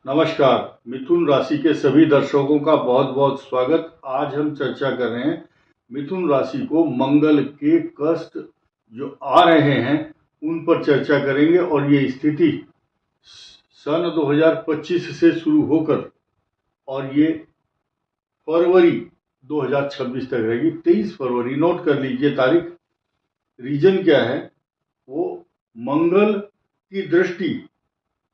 नमस्कार। मिथुन राशि के सभी दर्शकों का बहुत बहुत स्वागत। आज हम चर्चा कर रहे हैं मिथुन राशि को मंगल के कष्ट जो आ रहे हैं उन पर चर्चा करेंगे और ये स्थिति सन 2025 से शुरू होकर और ये फरवरी 2026 तक रहेगी। 23 फरवरी, नोट कर लीजिए तारीख। रीजन क्या है? वो मंगल की दृष्टि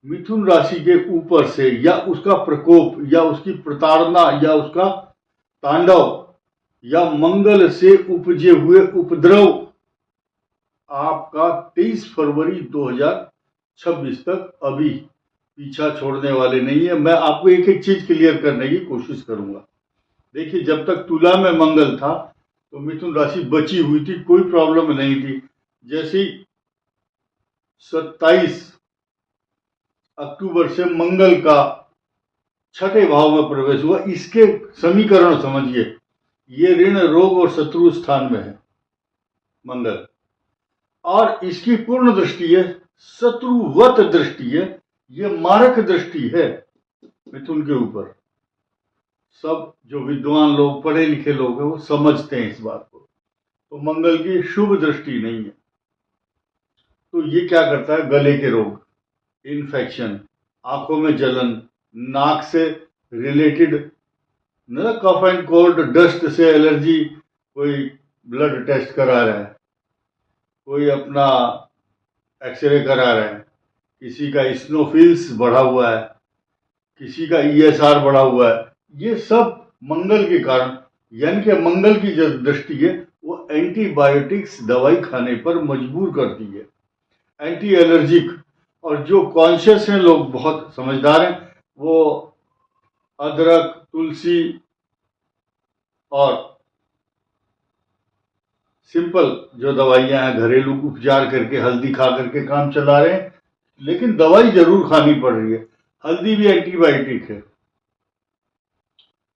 मिथुन राशि के ऊपर से या उसका प्रकोप या उसकी प्रताड़ना या उसका तांडव या मंगल से उपजे हुए उपद्रव आपका 23 फरवरी 2026 तक अभी पीछा छोड़ने वाले नहीं है। मैं आपको एक एक चीज क्लियर करने की कोशिश करूंगा। देखिए, जब तक तुला में मंगल था तो मिथुन राशि बची हुई थी, कोई प्रॉब्लम नहीं थी। जैसे ही 27 अक्टूबर से मंगल का छठे भाव में प्रवेश हुआ, इसके समीकरण समझिए। ये ऋण, रोग और शत्रु स्थान में है मंगल, और इसकी पूर्ण दृष्टि है, शत्रुवत दृष्टि है, ये मारक दृष्टि है मिथुन के ऊपर। सब जो विद्वान लोग, पढ़े लिखे लोग हैं, वो समझते हैं इस बात को। तो मंगल की शुभ दृष्टि नहीं है। तो ये क्या करता है? गले के रोग, इन्फेक्शन, आंखों में जलन, नाक से रिलेटेड न कफ एंड कोल्ड, डस्ट से एलर्जी, कोई ब्लड टेस्ट करा रहा है, कोई अपना एक्सरे करा रहा है, किसी का इस्नोफिल्स बढ़ा हुआ है, किसी का ईएसआर बढ़ा हुआ है, ये सब मंगल के कारण, यानी कि मंगल की जो दृष्टि है वो एंटीबायोटिक्स दवाई खाने पर मजबूर करती है, एंटी एलर्जिक। और जो कॉन्शियस हैं लोग, बहुत समझदार हैं, वो अदरक, तुलसी और सिंपल जो दवाइयां हैं, घरेलू उपचार करके, हल्दी खा करके काम चला रहे हैं। लेकिन दवाई जरूर खानी पड़ रही है। हल्दी भी एंटीबायोटिक है।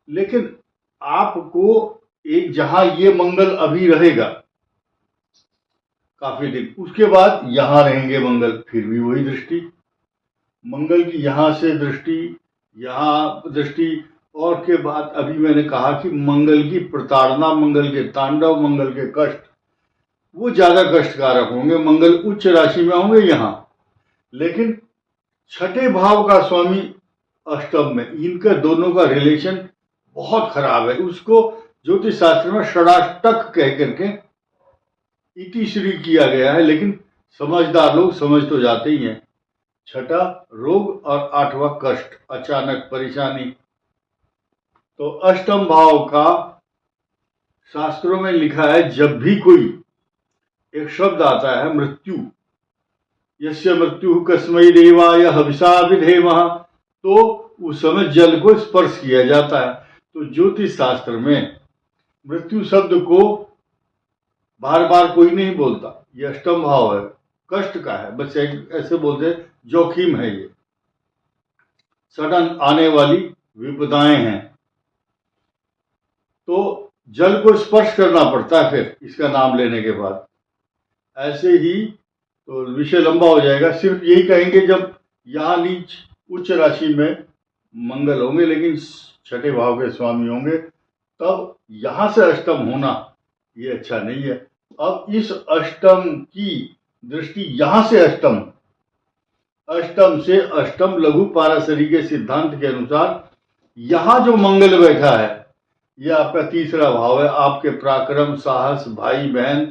लेकिन आपको एक, जहां ये मंगल अभी रहेगा काफी दिन, उसके बाद यहां रहेंगे मंगल, फिर भी वही दृष्टि, मंगल की यहां से दृष्टि, यहां दृष्टि, और के बाद अभी मैंने कहा कि मंगल की प्रताड़ना, मंगल के तांडव, मंगल के कष्ट, वो ज्यादा कष्टकारक होंगे। मंगल उच्च राशि में होंगे यहां, लेकिन छठे भाव का स्वामी अष्टम में, इनका दोनों का रिलेशन बहुत खराब है। उसको ज्योतिष शास्त्र में षडाष्टक कह करके इतिश्री किया गया है, लेकिन समझदार लोग समझ तो जाते ही हैं। छठा रोग और आठवां कष्ट, अचानक परेशानी। तो अष्टम भाव का शास्त्रों में लिखा है, जब भी कोई एक शब्द आता है मृत्यु, यस्य मृत्यु कस्मै देवाय हविषा विधेमः, तो उस समय जल को स्पर्श किया जाता है। तो ज्योतिष शास्त्र में मृत्यु शब्द को बार बार कोई नहीं बोलता। ये अष्टम भाव है, कष्ट का है, बस ऐसे बोलते हैं, जोखिम है, ये सडन आने वाली विपदाएं हैं। तो जल को स्पर्श करना पड़ता है फिर इसका नाम लेने के बाद। ऐसे ही तो विषय लंबा हो जाएगा। सिर्फ यही कहेंगे, जब यहां नीच उच्च राशि में मंगल होंगे, लेकिन छठे भाव के स्वामी होंगे, तब यहां से अष्टम होना ये अच्छा नहीं है। अब इस अष्टम की दृष्टि, यहां से अष्टम, अष्टम से अष्टम लघु पाराशरी के सिद्धांत के अनुसार यहां जो मंगल बैठा है, यह आपका तीसरा भाव है। आपके पराक्रम, साहस, भाई बहन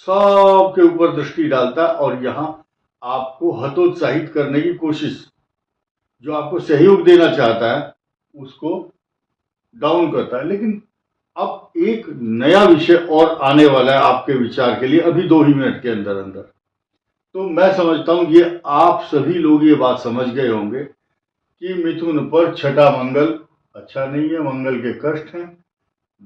सब के ऊपर दृष्टि डालता है, और यहां आपको हतोत्साहित करने की कोशिश, जो आपको सहयोग देना चाहता है उसको डाउन करता है। लेकिन अब एक नया विषय और आने वाला है आपके विचार के लिए, अभी 2 ही मिनट के अंदर अंदर। तो मैं समझता हूं ये आप सभी लोग ये बात समझ गए होंगे कि मिथुन पर छठा मंगल अच्छा नहीं है, मंगल के कष्ट हैं।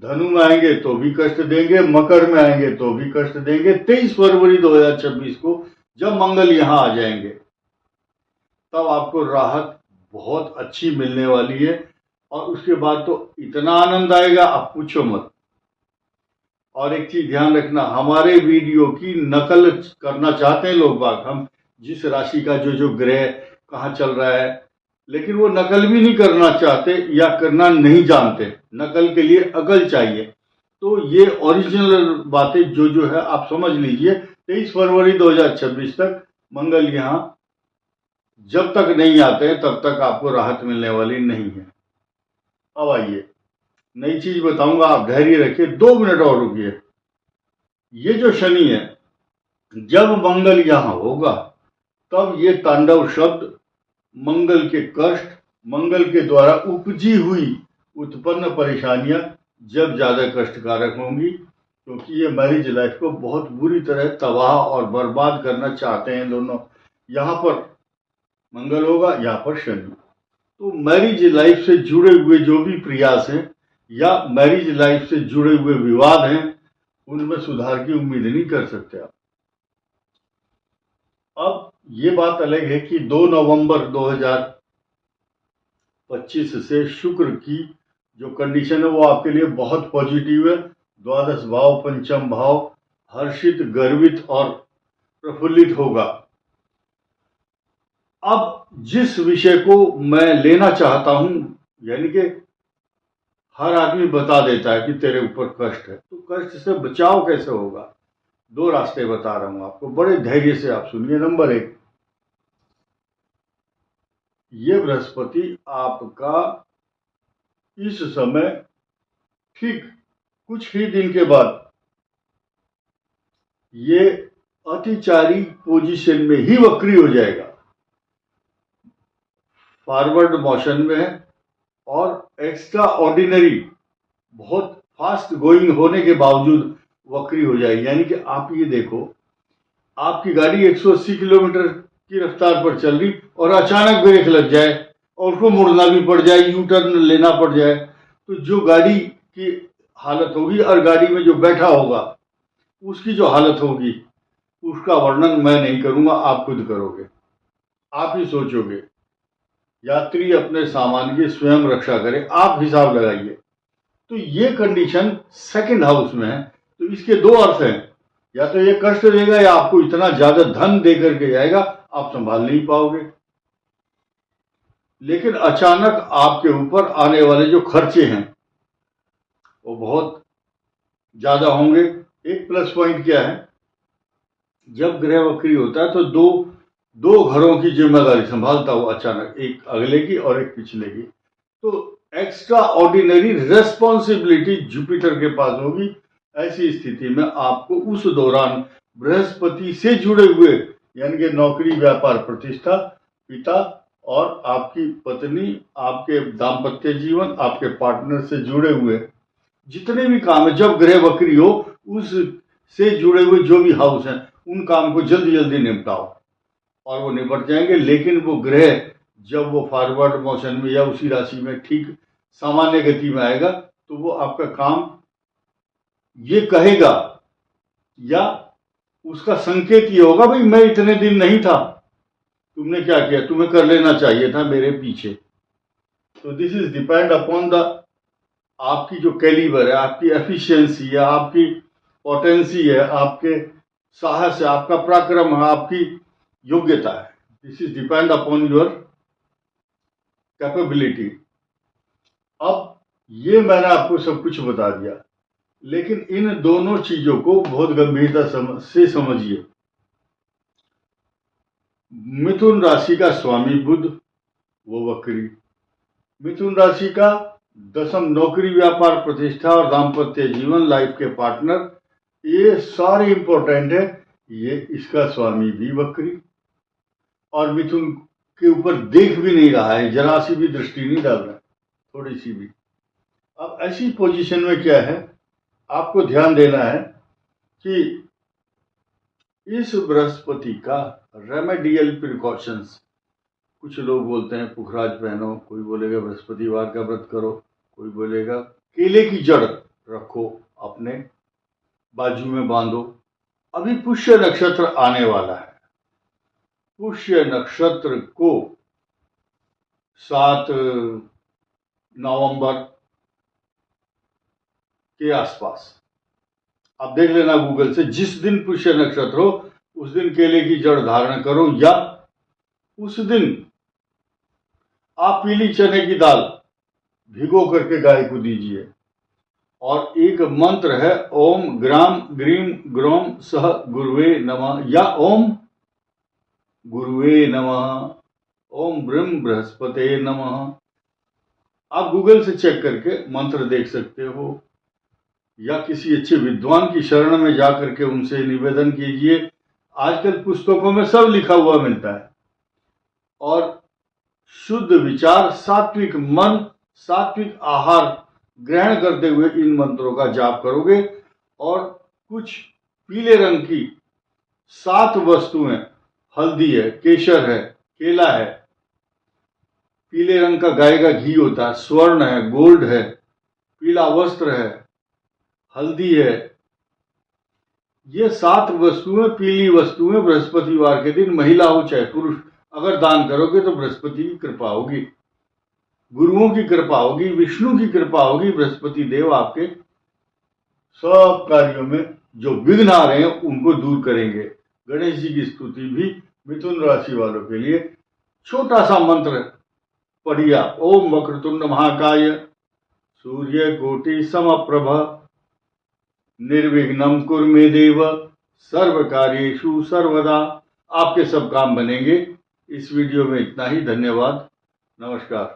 धनु में आएंगे तो भी कष्ट देंगे, मकर में आएंगे तो भी कष्ट देंगे। 23 फरवरी 2026 को जब मंगल यहां आ जाएंगे, तब आपको राहत बहुत अच्छी मिलने वाली है, और उसके बाद तो इतना आनंद आएगा आप पूछो मत। और एक चीज ध्यान रखना, हमारे वीडियो की नकल करना चाहते हैं लोग बाग, हम जिस राशि का जो जो ग्रह कहाँ चल रहा है, लेकिन वो नकल भी नहीं करना चाहते या करना नहीं जानते। नकल के लिए अकल चाहिए। तो ये ओरिजिनल बातें जो है आप समझ लीजिए। 23 फरवरी 2026 तक मंगल यहाँ जब तक नहीं आते हैं तब तक आपको राहत मिलने वाली नहीं है। अब आइए नई चीज बताऊंगा, आप धैर्य रखिए, 2 मिनट और रुकिए। ये जो शनि है, जब मंगल यहां होगा तब ये तांडव शब्द मंगल के कष्ट, मंगल के द्वारा उपजी हुई उत्पन्न परेशानियां जब ज्यादा कष्टकारक होंगी, क्योंकि ये मैरिज लाइफ को बहुत बुरी तरह तबाह और बर्बाद करना चाहते हैं दोनों। यहाँ पर मंगल होगा, यहाँ पर शनि। तो मैरिज लाइफ से जुड़े हुए जो भी प्रयास हैं या मैरिज लाइफ से जुड़े हुए विवाद हैं, उनमें सुधार की उम्मीद नहीं कर सकते आप। अब ये बात अलग है कि 2 नवंबर 2025 से शुक्र की जो कंडीशन है वो आपके लिए बहुत पॉजिटिव है। द्वादश भाव, पंचम भाव हर्षित, गर्वित और प्रफुल्लित होगा। अब जिस विषय को मैं लेना चाहता हूं, यानी कि हर आदमी बता देता है कि तेरे ऊपर कष्ट है, तो कष्ट से बचाव कैसे होगा? 2 रास्ते बता रहा हूं आपको, बड़े धैर्य से आप सुनिए। नंबर 1, ये बृहस्पति आपका इस समय ठीक कुछ ही दिन के बाद ये अतिचारी पोजीशन में ही वक्री हो जाएगा। फॉरवर्ड मोशन में है और एक्स्ट्रा ऑर्डिनरी बहुत फास्ट गोइंग होने के बावजूद वक्री हो जाएगी। यानी कि आप ये देखो, आपकी गाड़ी 180 किलोमीटर की रफ्तार पर चल रही और अचानक ब्रेक लग जाए और उसको मुड़ना भी पड़ जाए, यू टर्न लेना पड़ जाए, तो जो गाड़ी की हालत होगी और गाड़ी में जो बैठा होगा उसकी जो हालत होगी, उसका वर्णन मैं नहीं करूंगा, आप खुद करोगे। आप ही सोचोगे। यात्री अपने सामान की स्वयं रक्षा करे, आप हिसाब लगाइए। तो ये कंडीशन सेकंड हाउस में है, तो इसके 2 अर्थ हैं। या तो ये कष्ट देगा या आपको इतना ज्यादा धन दे करके जाएगा आप संभाल नहीं पाओगे। लेकिन अचानक आपके ऊपर आने वाले जो खर्चे हैं वो बहुत ज्यादा होंगे। एक प्लस पॉइंट क्या है, जब ग्रह वक्री होता है तो दो घरों की जिम्मेदारी संभालता हो अचानक, एक अगले की और एक पिछले की। तो एक्स्ट्रा ऑर्डिनरी रेस्पॉन्सिबिलिटी जुपिटर के पास होगी। ऐसी स्थिति में आपको उस दौरान बृहस्पति से जुड़े हुए, यानी कि नौकरी, व्यापार, प्रतिष्ठा, पिता और आपकी पत्नी, आपके दाम्पत्य जीवन, आपके पार्टनर से जुड़े हुए जितने भी काम है, जब ग्रह वक्री हो उस से जुड़े हुए जो भी हाउस हैं, उन काम को जल्दी जल्दी निपटाओ और वो निपट जाएंगे। लेकिन वो ग्रह जब वो फॉरवर्ड मोशन में या उसी राशि में ठीक सामान्य गति में आएगा तो वो आपका काम ये कहेगा या उसका संकेत ये होगा, भाई मैं इतने दिन नहीं था, तुमने क्या किया, तुम्हें कर लेना चाहिए था मेरे पीछे। तो this is depend upon the आपकी जो कैलिबर है, आपकी एफिशिएंसी है, आपकी पोटेंसी है, आपके साहस है, आपका पराक्रम है, आपकी योग्यता है। This is depend upon your capability. अब ये मैंने आपको सब कुछ बता दिया, लेकिन इन दोनों चीजों को बहुत गंभीरता से समझिए। मिथुन राशि का स्वामी बुध, वो वक्री। मिथुन राशि का 10th नौकरी, व्यापार, प्रतिष्ठा और दाम्पत्य जीवन, लाइफ के पार्टनर, ये सारे इंपॉर्टेंट है। ये इसका स्वामी भी वक्री और मिथुन के ऊपर देख भी नहीं रहा है, जरा सी भी दृष्टि नहीं डाल रहा है, थोड़ी सी भी। अब ऐसी पोजीशन में क्या है, आपको ध्यान देना है कि इस बृहस्पति का रेमेडियल प्रिकॉशंस, कुछ लोग बोलते हैं पुखराज पहनो, कोई बोलेगा बृहस्पतिवार का व्रत करो, कोई बोलेगा केले की जड़ रखो, अपने बाजू में बांधो। अभी पुष्य नक्षत्र आने वाला है। पुष्य नक्षत्र को 7 नवंबर के आसपास आप देख लेना गूगल से, जिस दिन पुष्य नक्षत्र हो उस दिन केले की जड़ धारण करो, या उस दिन आप पीली चने की दाल भिगो करके गाय को दीजिए। और एक मंत्र है, ओम ग्राम ग्रीम ग्रोम सह गुरुवे नमः, या ओम गुरुवे नमः, ओम ब्रह्म बृहस्पते नमः। आप गूगल से चेक करके मंत्र देख सकते हो, या किसी अच्छे विद्वान की शरण में जाकर के उनसे निवेदन कीजिए। आजकल पुस्तकों में सब लिखा हुआ मिलता है। और शुद्ध विचार, सात्विक मन, सात्विक आहार ग्रहण करते हुए इन मंत्रों का जाप करोगे। और कुछ पीले रंग की 7 वस्तुएं, हल्दी है, केसर है, केला है, पीले रंग का गाय का घी होता है, स्वर्ण है, गोल्ड है, पीला वस्त्र है, हल्दी है, ये 7 वस्तुएं, पीली वस्तुएं बृहस्पतिवार के दिन, महिला हो चाहे पुरुष, अगर दान करोगे तो बृहस्पति की कृपा होगी, गुरुओं की कृपा होगी, विष्णु की कृपा होगी। बृहस्पति देव आपके सब कार्यों में जो विघ्न आ रहे हैं उनको दूर करेंगे। गणेश जी की स्तुति भी मिथुन राशि वालों के लिए छोटा सा मंत्र पढ़िया, ओम वक्रतुंड महाकाय सूर्य कोटि समप्रभ निर्विघ्नं कुरु मे देव सर्व कार्येषु सर्वदा। आपके सब काम बनेंगे। इस वीडियो में इतना ही। धन्यवाद, नमस्कार।